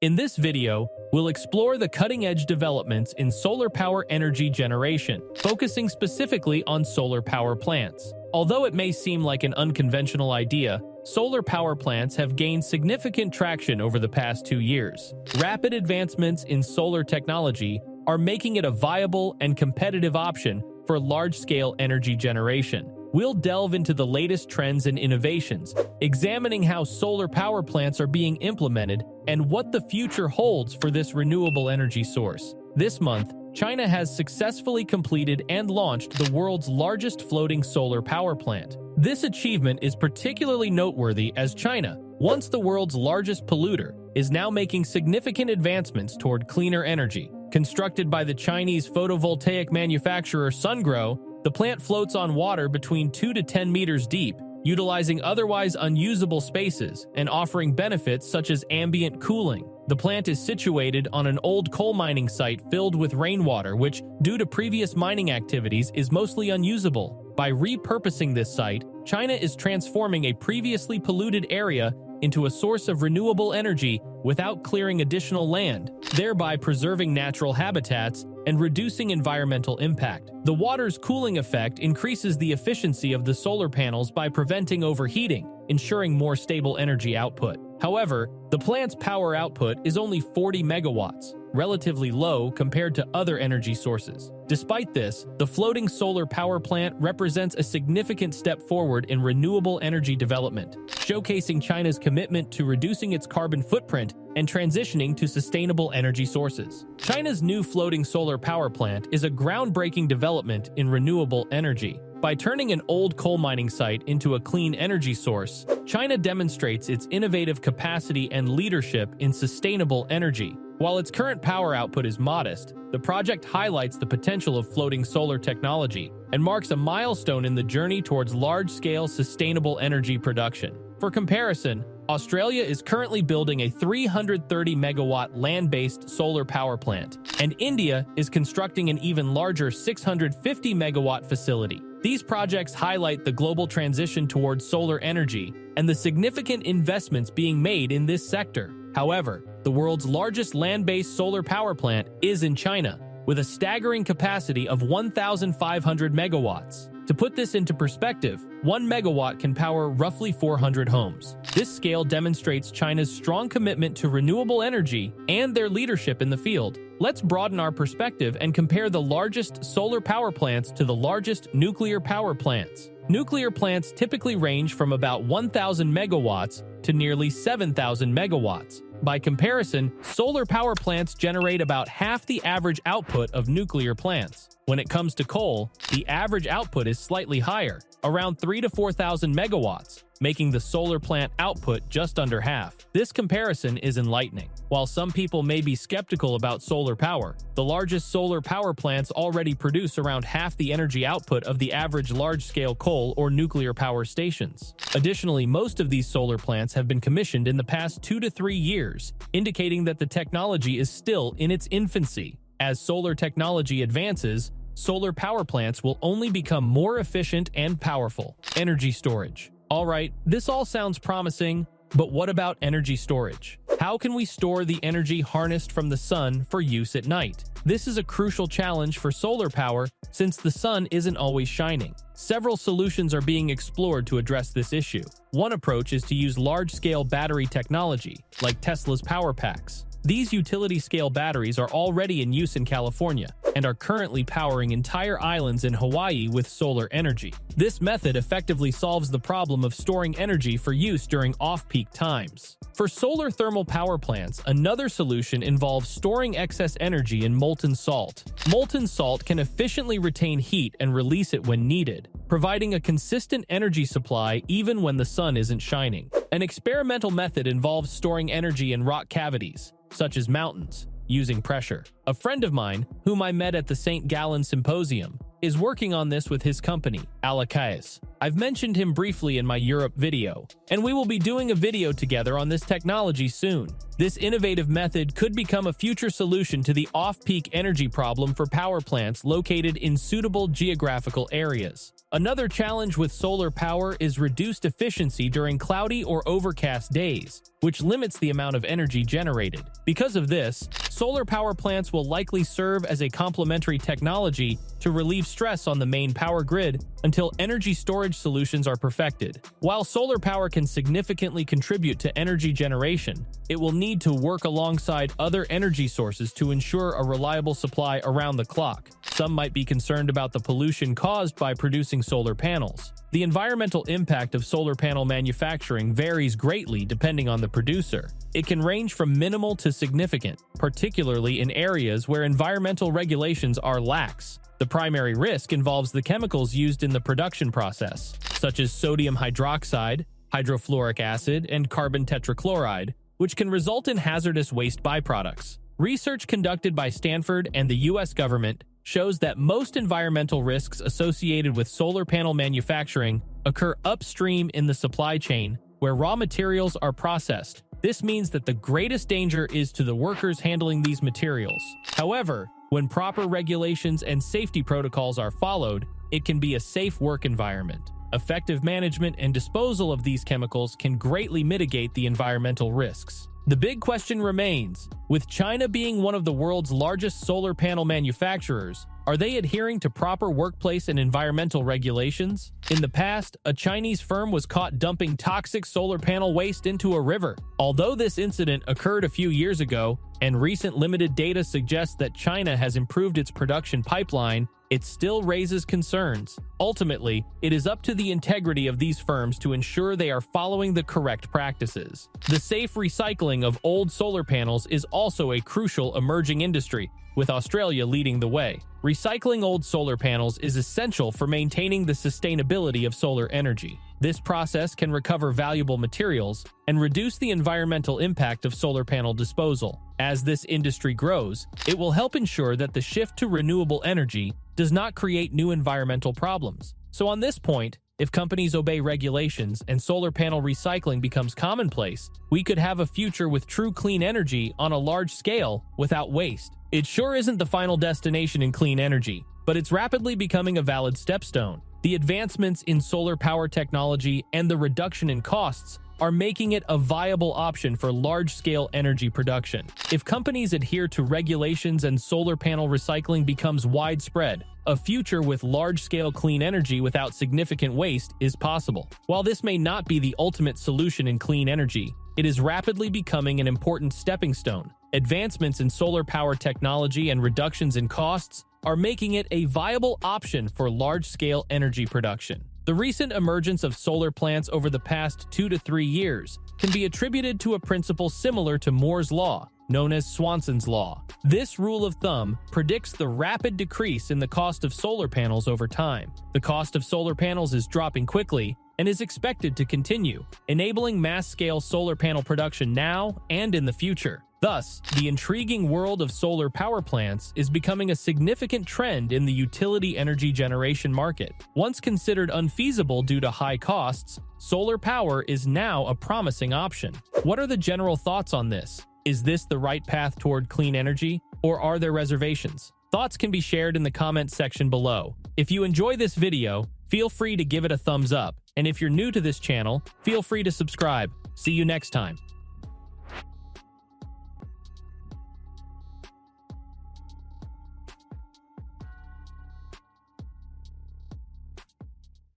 In this video, we'll explore the cutting-edge developments in solar power energy generation, focusing specifically on solar power plants. Although it may seem like an unconventional idea, solar power plants have gained significant traction over the past 2 years. Rapid advancements in solar technology are making it a viable and competitive option for large-scale energy generation. We'll delve into the latest trends and innovations, examining how solar power plants are being implemented and what the future holds for this renewable energy source. This month, China has successfully completed and launched the world's largest floating solar power plant. This achievement is particularly noteworthy as China, once the world's largest polluter, is now making significant advancements toward cleaner energy. Constructed by the Chinese photovoltaic manufacturer Sungrow, the plant floats on water between 2 to 10 meters deep, utilizing otherwise unusable spaces and offering benefits such as ambient cooling. The plant is situated on an old coal mining site filled with rainwater, which, due to previous mining activities, is mostly unusable. By repurposing this site, China is transforming a previously polluted area into a source of renewable energy without clearing additional land, thereby preserving natural habitats and reducing environmental impact. The water's cooling effect increases the efficiency of the solar panels by preventing overheating, ensuring more stable energy output. However, the plant's power output is only 40 megawatts, relatively low compared to other energy sources. Despite this, the floating solar power plant represents a significant step forward in renewable energy development, showcasing China's commitment to reducing its carbon footprint and transitioning to sustainable energy sources. China's new floating solar power plant is a groundbreaking development in renewable energy. By turning an old coal mining site into a clean energy source, China demonstrates its innovative capacity and leadership in sustainable energy. While its current power output is modest, the project highlights the potential of floating solar technology and marks a milestone in the journey towards large-scale sustainable energy production. For comparison, Australia is currently building a 330-megawatt land-based solar power plant, and India is constructing an even larger 650-megawatt facility. These projects highlight the global transition towards solar energy and the significant investments being made in this sector. However, the world's largest land-based solar power plant is in China, with a staggering capacity of 1,500 megawatts. To put this into perspective, 1 megawatt can power roughly 400 homes. This scale demonstrates China's strong commitment to renewable energy and their leadership in the field. Let's broaden our perspective and compare the largest solar power plants to the largest nuclear power plants. Nuclear plants typically range from about 1,000 megawatts to nearly 7,000 megawatts. By comparison, solar power plants generate about half the average output of nuclear plants. When it comes to coal, the average output is slightly higher, around 3,000 to 4,000 megawatts, making the solar plant output just under half. This comparison is enlightening. While some people may be skeptical about solar power, the largest solar power plants already produce around half the energy output of the average large-scale coal or nuclear power stations. Additionally, most of these solar plants have been commissioned in the past 2 to 3 years, indicating that the technology is still in its infancy. As solar technology advances, solar power plants will only become more efficient and powerful. Energy storage. Alright, this all sounds promising, but what about energy storage? How can we store the energy harnessed from the sun for use at night? This is a crucial challenge for solar power since the sun isn't always shining. Several solutions are being explored to address this issue. One approach is to use large-scale battery technology, like Tesla's power packs. These utility-scale batteries are already in use in California and are currently powering entire islands in Hawaii with solar energy. This method effectively solves the problem of storing energy for use during off-peak times. For solar thermal power plants, another solution involves storing excess energy in molten salt. Molten salt can efficiently retain heat and release it when needed, providing a consistent energy supply even when the sun isn't shining. An experimental method involves storing energy in rock cavities, such as mountains, using pressure. A friend of mine, whom I met at the St. Gallen Symposium, is working on this with his company, Alakais. I've mentioned him briefly in my Europe video, and we will be doing a video together on this technology soon. This innovative method could become a future solution to the off-peak energy problem for power plants located in suitable geographical areas. Another challenge with solar power is reduced efficiency during cloudy or overcast days, which limits the amount of energy generated. Because of this, solar power plants will likely serve as a complementary technology to relieve stress on the main power grid until energy storage solutions are perfected. While solar power can significantly contribute to energy generation, it will need to work alongside other energy sources to ensure a reliable supply around the clock. Some might be concerned about the pollution caused by producing solar panels. The environmental impact of solar panel manufacturing varies greatly depending on the producer. It can range from minimal to significant, particularly in areas where environmental regulations are lax. The primary risk involves the chemicals used in the production process, such as sodium hydroxide, hydrofluoric acid, and carbon tetrachloride, which can result in hazardous waste byproducts. Research conducted by Stanford and the U.S. government shows that most environmental risks associated with solar panel manufacturing occur upstream in the supply chain, where raw materials are processed. This means that the greatest danger is to the workers handling these materials. However, when proper regulations and safety protocols are followed, it can be a safe work environment. Effective management and disposal of these chemicals can greatly mitigate the environmental risks. The big question remains, with China being one of the world's largest solar panel manufacturers, are they adhering to proper workplace and environmental regulations? In the past, a Chinese firm was caught dumping toxic solar panel waste into a river. Although this incident occurred a few years ago, and recent limited data suggests that China has improved its production pipeline, it still raises concerns. Ultimately, it is up to the integrity of these firms to ensure they are following the correct practices. The safe recycling of old solar panels is also a crucial emerging industry, with Australia leading the way. Recycling old solar panels is essential for maintaining the sustainability of solar energy. This process can recover valuable materials and reduce the environmental impact of solar panel disposal. As this industry grows, it will help ensure that the shift to renewable energy does not create new environmental problems. So on this point, if companies obey regulations and solar panel recycling becomes commonplace, we could have a future with true clean energy on a large scale without waste. It sure isn't the final destination in clean energy, but it's rapidly becoming a valid stepstone. The advancements in solar power technology and the reduction in costs are making it a viable option for large-scale energy production. If companies adhere to regulations and solar panel recycling becomes widespread, a future with large-scale clean energy without significant waste is possible. While this may not be the ultimate solution in clean energy, it is rapidly becoming an important stepping stone. Advancements in solar power technology and reductions in costs are making it a viable option for large-scale energy production. The recent emergence of solar plants over the past 2 to 3 years can be attributed to a principle similar to Moore's Law, known as Swanson's Law. This rule of thumb predicts the rapid decrease in the cost of solar panels over time. The cost of solar panels is dropping quickly and is expected to continue, enabling mass-scale solar panel production now and in the future. Thus, the intriguing world of solar power plants is becoming a significant trend in the utility energy generation market. Once considered unfeasible due to high costs, solar power is now a promising option. What are the general thoughts on this? Is this the right path toward clean energy, or are there reservations? Thoughts can be shared in the comment section below. If you enjoy this video, feel free to give it a thumbs up, and if you're new to this channel, feel free to subscribe. See you next time.